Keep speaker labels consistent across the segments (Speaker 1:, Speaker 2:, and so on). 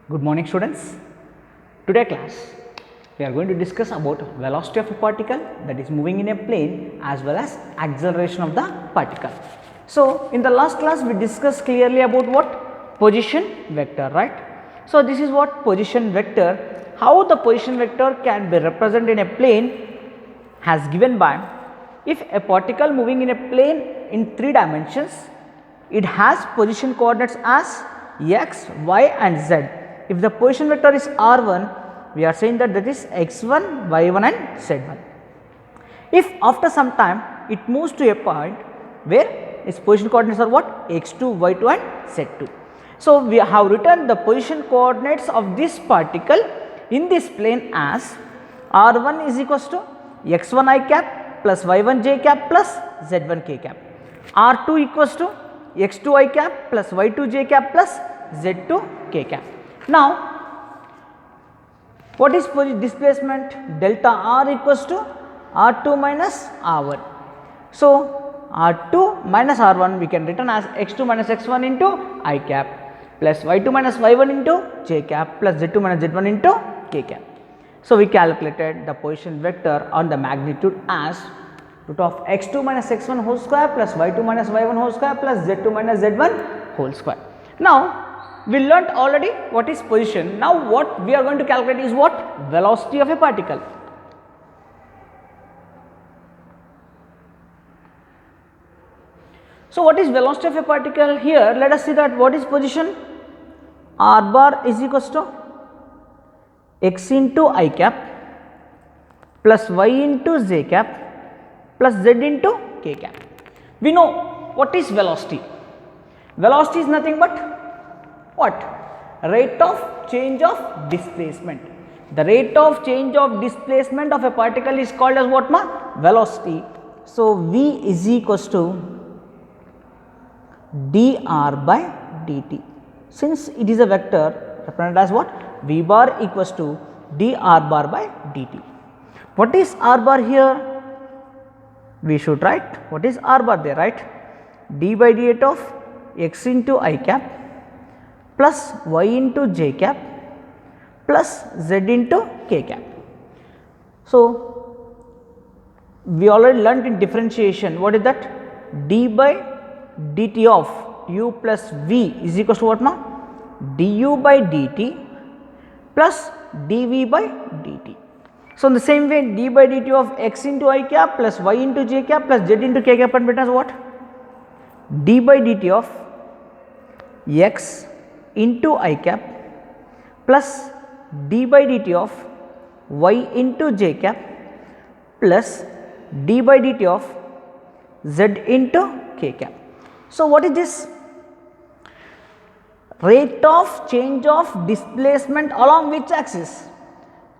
Speaker 1: Good morning students. Today class we are going to discuss about velocity of a particle that is moving in a plane as well as acceleration of the particle. So in the last class we discussed clearly about what? Position vector, right? So this is what position vector, how the position vector can be represented in a plane has given by if a particle moving in a plane in 3 dimensions, it has position coordinates as x, y and z. If the position vector is r1, we are saying that is x1, y1 and z1. If after some time it moves to a point where its position coordinates are what? x2, y2 and z2. So we have written the position coordinates of this particle in this plane as r1 is equals to x1 I cap plus y1 j cap plus z1 k cap, r2 equals to x2 I cap plus y2 j cap plus z2 k cap. Now, what is displacement? Delta r equals to r2 minus r1. So, r2 minus r1 we can written as x2 minus x1 into I cap plus y2 minus y1 into j cap plus z2 minus z1 into k cap. So, we calculated the position vector on the magnitude as root of x2 minus x1 whole square plus y2 minus y1 whole square plus z2 minus z1 whole square. Now, we learnt already what is position. Now, what we are going to calculate is what? Velocity of a particle. So, what is velocity of a particle? Here let us see that what is position. R bar is equals to x into I cap plus y into j cap plus z into k cap. We know what is velocity. Velocity is nothing but what? Rate of change of displacement. The rate of change of displacement of a particle is called as what ma? Velocity. So, V is equals to dr by dt. Since it is a vector represented as what? V bar equals to dr bar by dt. What is r bar here? We should write what is r bar there, right? D by dt of x into I cap plus y into j cap plus z into k cap. So, we already learnt in differentiation what is that? D by dt of u plus v is equals to what ma? Du by dt plus dv by dt. So, in the same way d by dt of x into I cap plus y into j cap plus z into k cap can be written as what? D by dt of x into I cap plus d by dt of y into j cap plus d by dt of z into k cap. So, what is this? Rate of change of displacement along which axis?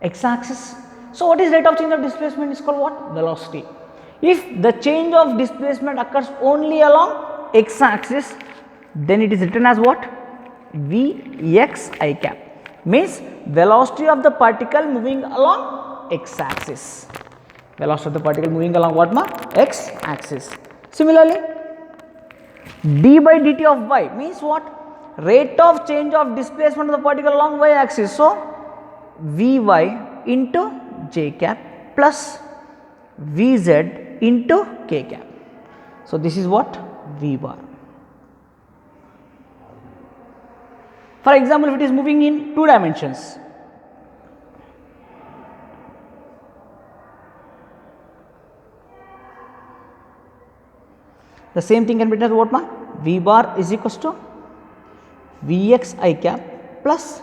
Speaker 1: X axis. So, what is rate of change of displacement is called what? Velocity. If the change of displacement occurs only along x axis, then it is written as what? V x I cap, means velocity of the particle moving along x axis. Velocity of the particle moving along what ma? X axis. Similarly, d by dt of y means what? Rate of change of displacement of the particle along y axis. So, Vy into j cap plus Vz into k cap. So, this is what? V bar. For example, if it is moving in 2 dimensions, the same thing can be written as what ma? V bar is equals to Vx I cap plus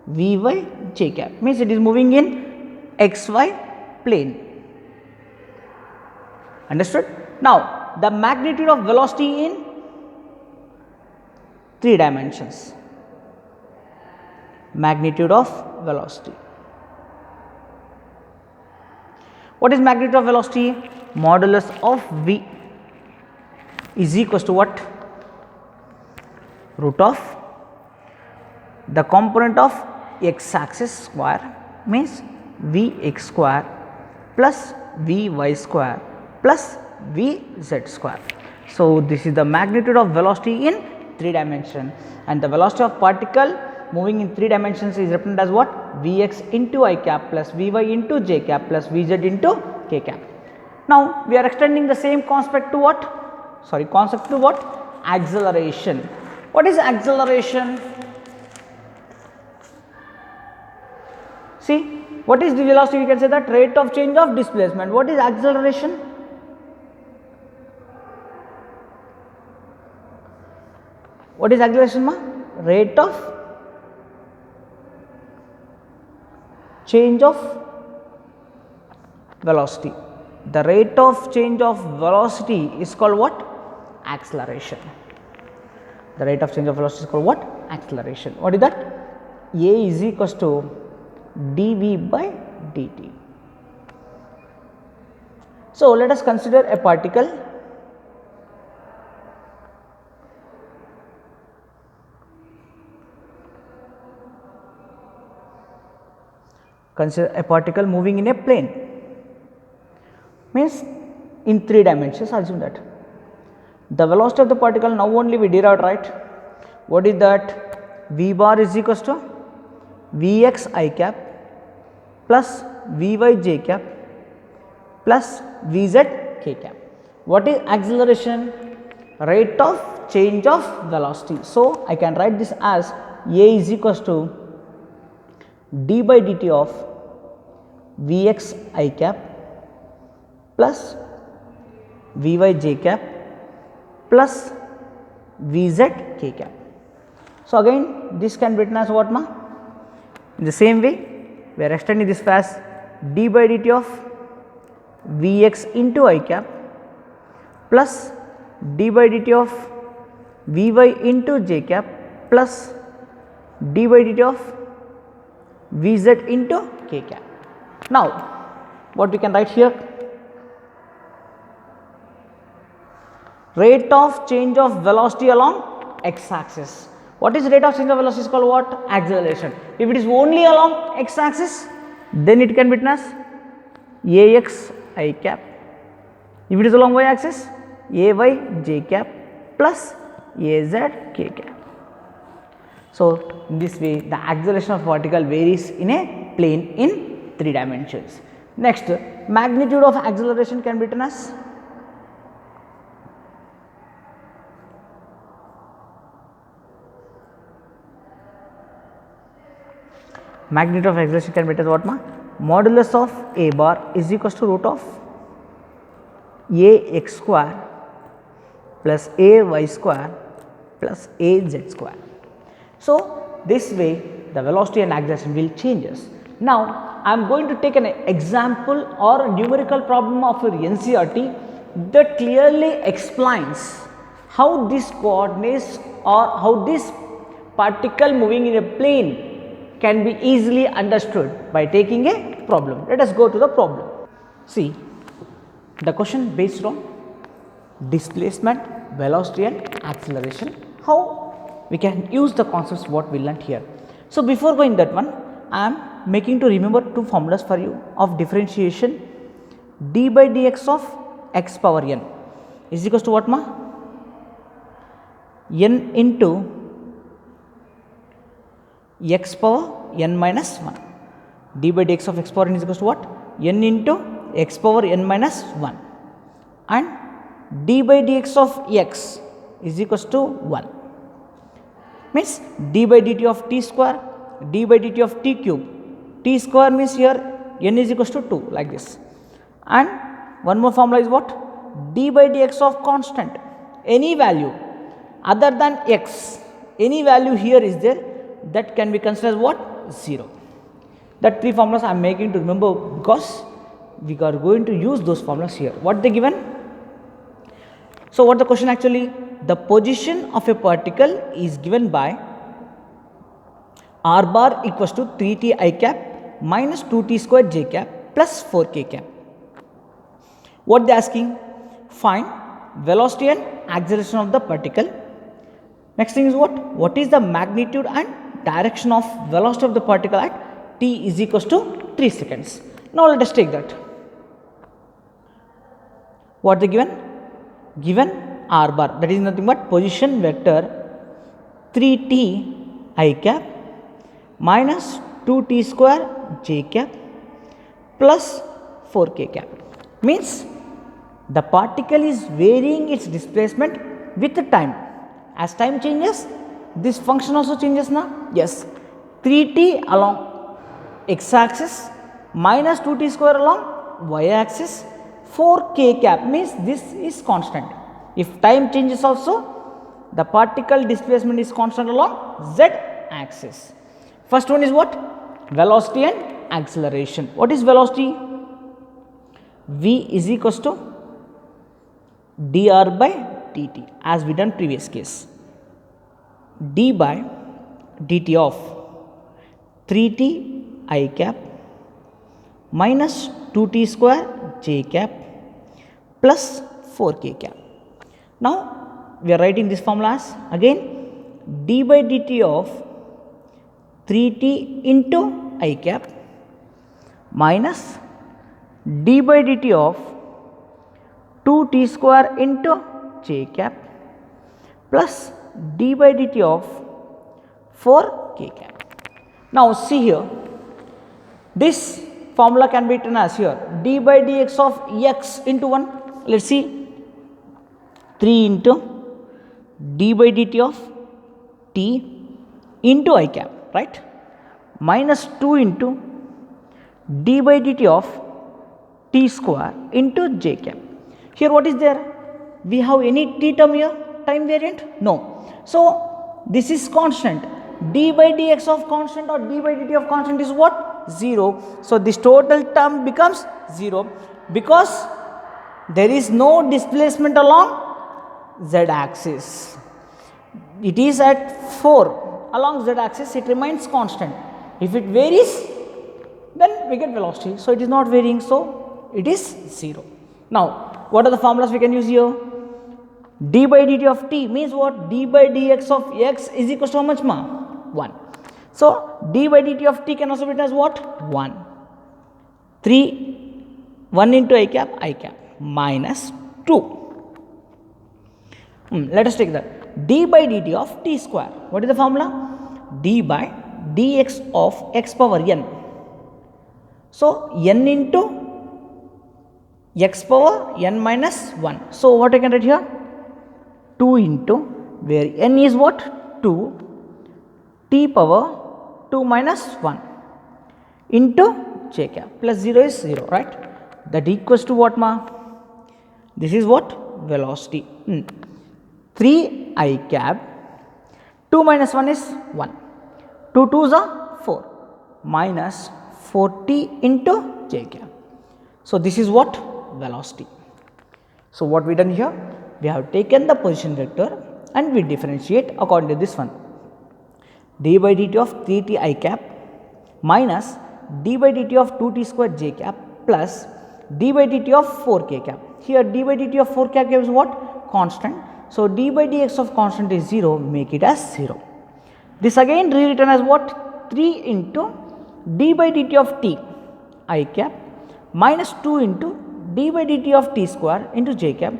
Speaker 1: Vy j cap, means it is moving in xy plane. Understood? Now, the magnitude of velocity in 3 dimensions. Magnitude of velocity. What is magnitude of velocity? Modulus of V is equals to what? Root of the component of x axis square, means Vx square plus Vy square plus Vz square. So, this is the magnitude of velocity in 3 dimension, and the velocity of particle moving in 3 dimensions is represented as what? Vx into I cap plus Vy into j cap plus Vz into k cap. Now we are extending the same concept to what? Concept to what? Acceleration. What is acceleration? See, what is the velocity? We can say that rate of change of displacement. What is acceleration? What is acceleration, ma? Rate of change of velocity. The rate of change of velocity is called what? Acceleration. The rate of change of velocity is called what? Acceleration. What is that? A is equals to dv by dt. So let us consider a particle. Consider a particle moving in a plane, means in 3 dimensions. Assume that the velocity of the particle now only we derived, right? What is that? V bar is equals to Vx I cap plus Vy j cap plus Vz k cap. What is acceleration? Rate of change of velocity. So I can write this as A is equals to d by dt of Vx I cap plus Vy j cap plus Vz k cap. So again this can be written as what, ma? In the same way we are extending this as d by dt of Vx into I cap plus d by dt of Vy into j cap plus d by dt of Vz into k cap. Now what we can write here? Rate of change of velocity along x axis. What is rate of change of velocity is called what? Acceleration. If it is only along x axis, then it can be written as ax I cap. If it is along y axis, ay j cap plus az k cap. So in this way the acceleration of particle varies in a plane in 3 dimensions. Next, magnitude of acceleration can be written as magnitude of acceleration can be written as what, ma? Modulus of a bar is equals to root of a x square plus a y square plus a z square. So this way the velocity and acceleration will changes. Now I am going to take an example or numerical problem of your NCERT that clearly explains how this coordinates or how this particle moving in a plane can be easily understood by taking a problem. Let us go to the problem. See, the question based on displacement, velocity and acceleration, how we can use the concepts what we learnt here. So before going that one, I am making to remember 2 formulas for you of differentiation. D by dx of x power n is equals to what, ma? N into x power n minus 1. D by dx of x power n is equals to what? N into x power n minus 1, and d by dx of x is equals to 1, means d by dt of t square, d by dt of t cube. T square means here n is equals to 2, like this, and one more formula is what? D by dx of constant, any value other than x, any value here is there, that can be considered as what? 0. That 3 formulas I am making to remember because we are going to use those formulas here. What they given? So what the question actually? The position of a particle is given by r bar equals to 3t I cap minus 2t square j cap plus 4k cap. What they asking? Find velocity and acceleration of the particle. Next thing is what? What is the magnitude and direction of velocity of the particle at t is equals to 3 seconds. Now let us take that. What they given? Given r bar, that is nothing but position vector 3t I cap minus 2t square j cap plus 4k cap. Means the particle is varying its displacement with time. As time changes, this function also changes now. Yes, 3t along x axis minus 2t square along y axis, 4k cap means this is constant. If time changes also, the particle displacement is constant along z axis. First one is what? Velocity and acceleration. What is velocity? V is equals to dr by dt, as we done previous case. D by dt of 3t I cap minus 2t square j cap plus 4k cap. Now we are writing this formula as again d by dt of 3t into I cap minus d by dt of 2t square into j cap plus d by dt of 4k cap. Now see here, this formula can be written as here d by dx of x into 1. Let us see, 3 into d by dt of t into I cap, right, minus 2 into d by dt of t square into j cap. Here what is there? We have any t term here, time variant? No. So this is constant. D by dx of constant or d by dt of constant is what? 0. So this total term becomes 0 because there is no displacement along z axis. It is at 4 along z axis, it remains constant. If it varies, then we get velocity. So it is not varying, so it is 0. Now what are the formulas we can use here? D by dt of t means what? D by dx of x is equal to how much ma? 1. So d by dt of t can also be written as what? 1. 1 into I cap minus 2. Let us take that. D by dt of t square. What is the formula? D by dx of x power n. So n into x power n minus 1. So what I can write here? 2 into, where n is what? 2, t power 2 minus 1 into j cap plus 0 is 0, right? That equals to what ma? This is what? Velocity. 3 I cap, 2 minus 1 is 1, 2 2s are 4 minus 4t into j cap. So this is what? Velocity. So what we done here? We have taken the position vector and we differentiate according to this one. D by dt of 3t I cap minus d by dt of 2t square j cap plus d by dt of 4k cap. Here d by dt of 4k cap is what? Constant. So d by dx of constant is 0, make it as 0. This again rewritten as what? 3 into d by dt of t I cap minus 2 into d by dt of t square into j cap.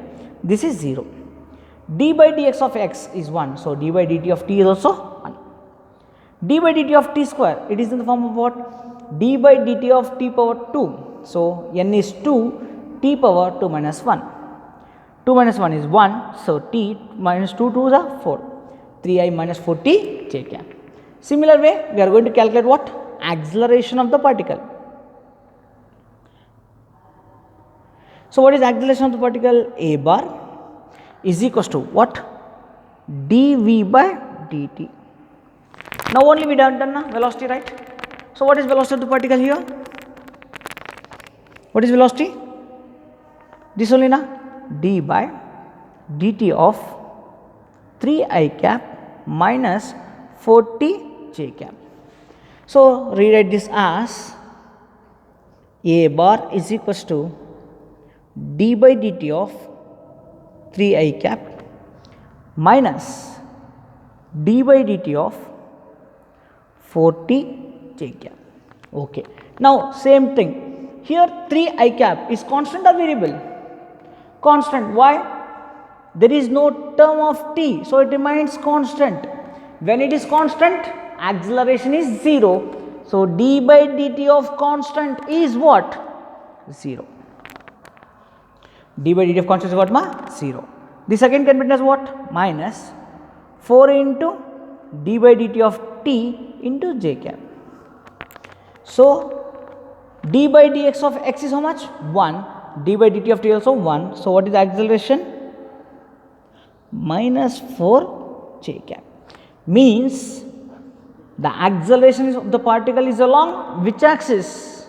Speaker 1: This is 0. D by dx of x is 1. So d by dt of t is also 1. D by dt of t square, it is in the form of what? D by dt of t power 2. So n is 2, t power 2 minus 1. 2 minus 1 is 1. So t minus 2 2s are 4. 3i minus 4t j cap. Similar way, we are going to calculate what? Acceleration of the particle. So what is acceleration of the particle? A bar is equals to what? dv by dt. Now only we done velocity, right? So what is velocity of the particle here? What is velocity? This only na? D by dt of 3i cap minus 4t j cap. So rewrite this as A bar is equals to d by dt of 3i cap minus d by dt of 4t j cap. Okay. Now same thing. Here 3i cap is constant or variable? Constant. Why? There is no term of t, so it remains constant. When it is constant, acceleration is 0. So, d by dt of constant is what? 0. d by dt of constant is what ma? 0. The second can be written as what? Minus 4 into d by dt of t into j cap. So, d by dx of x is how much? 1. d by dt of t also 1. So, what is the acceleration? Minus 4 j cap. Means the acceleration of the particle is along which axis?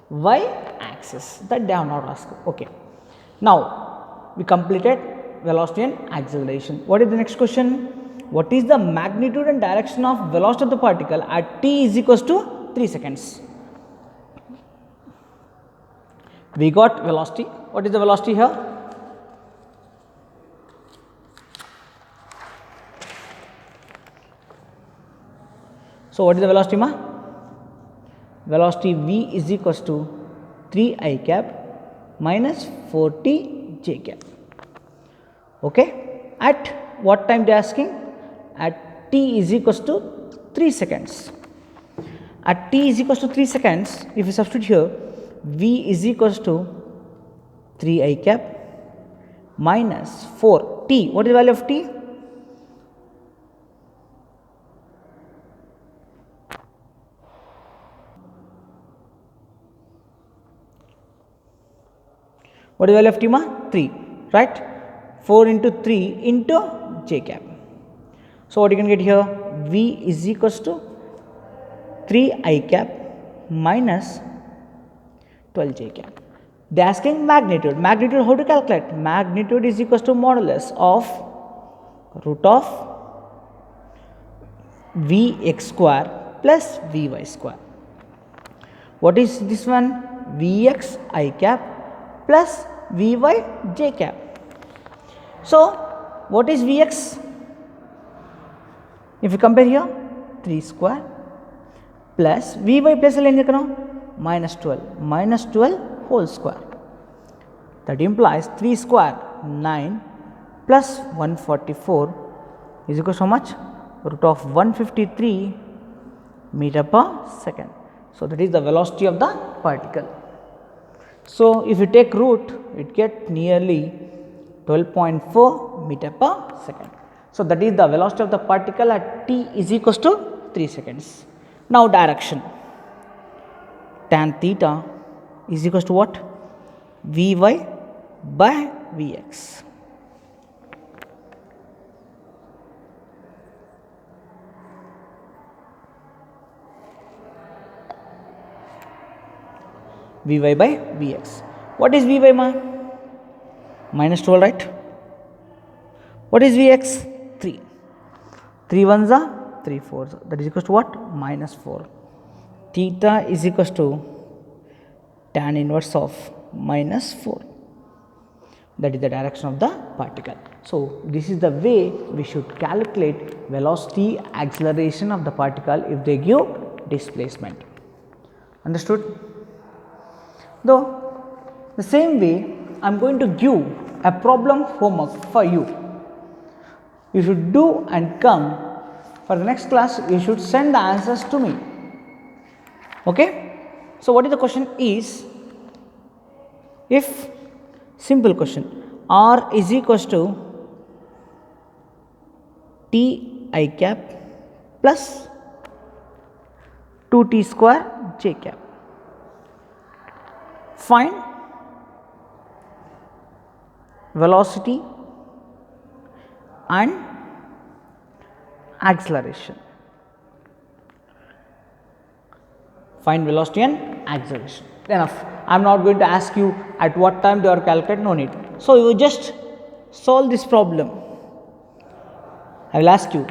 Speaker 1: Y axis. That they have not asked. Okay. Now, we completed velocity and acceleration. What is the next question? What is the magnitude and direction of velocity of the particle at t is equals to 3 seconds? We got velocity. What is the velocity here? So, what is the velocity ma? Velocity v is equals to 3 I cap minus 40 j cap. Okay. At what time they are asking? At t is equals to 3 seconds. At t is equals to 3 seconds, if you substitute here, v is equals to 3 I cap minus 4 t. What is the value of t? What is the value of t ma? 3, right? 4 into 3 into j cap. So, what you can get here? V is equals to 3 I cap minus 12 j cap. They are asking magnitude. Magnitude, how to calculate? Magnitude is equals to modulus of root of Vx square plus Vy square. What is this one? Vx I cap plus Vy j cap. So, what is Vx? If you compare here, 3 square plus Vy plus minus 12 whole square. That implies 3 square 9 plus 144 is equal to how much? Root of 153 meter per second. So, that is the velocity of the particle. So, if you take root, it gets nearly 12.4 meter per second. So, that is the velocity of the particle at t is equals to 3 seconds. Now, direction. Tan theta is equals to what? Vy by Vx. Vy by Vx. What is Vy ma? Minus 12, right? What is Vx? 3. 3 ones are 3 fours. That is equals to what? Minus 4. Theta is equals to tan inverse of minus 4. That is the direction of the particle. So, this is the way we should calculate velocity, acceleration of the particle if they give displacement. Understood? Though, the same way I am going to give a problem homework for you. You should do and come. For the next class, you should send the answers to me. Okay? So, what is the question is, if simple question, r is equals to t I cap plus 2t square j cap. Find velocity and acceleration. Find velocity and acceleration. Enough. I am not going to ask you at what time they are calculated, no need. So, you just solve this problem. I will ask you,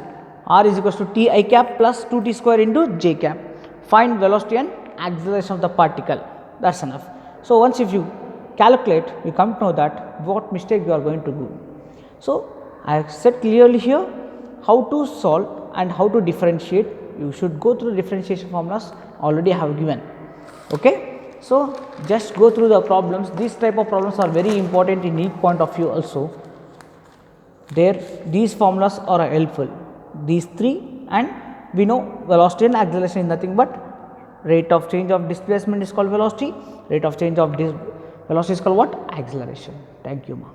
Speaker 1: r is equals to t I cap plus 2t square into j cap. Find velocity and acceleration of the particle. That is enough. So, once if you calculate, you come to know that what mistake you are going to do. So, I have said clearly here how to solve and how to differentiate. You should go through the differentiation formulas already I have given. Okay. So, just go through the problems. These type of problems are very important in each point of view also. These formulas are helpful. These 3 and we know velocity and acceleration is nothing but rate of change of displacement is called velocity, rate of change of velocity is called what? Acceleration. Thank you, ma.